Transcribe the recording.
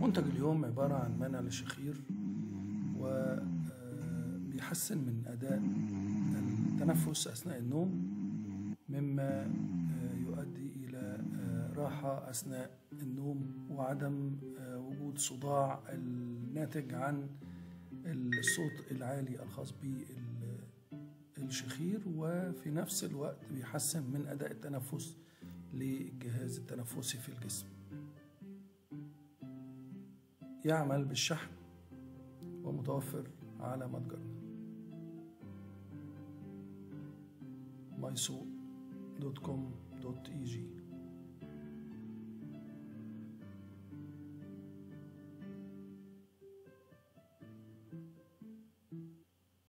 منتج اليوم عبارة عن منع للشخير، وبيحسن من أداء التنفس أثناء النوم، مما يؤدي إلى راحة أثناء النوم وعدم وجود صداع الناتج عن الصوت العالي الخاص بالشخير. وفي نفس الوقت بيحسن من أداء التنفس للجهاز التنفسي في الجسم. يعمل بالشحن ومتوفر على متجرنا myso.com.eg.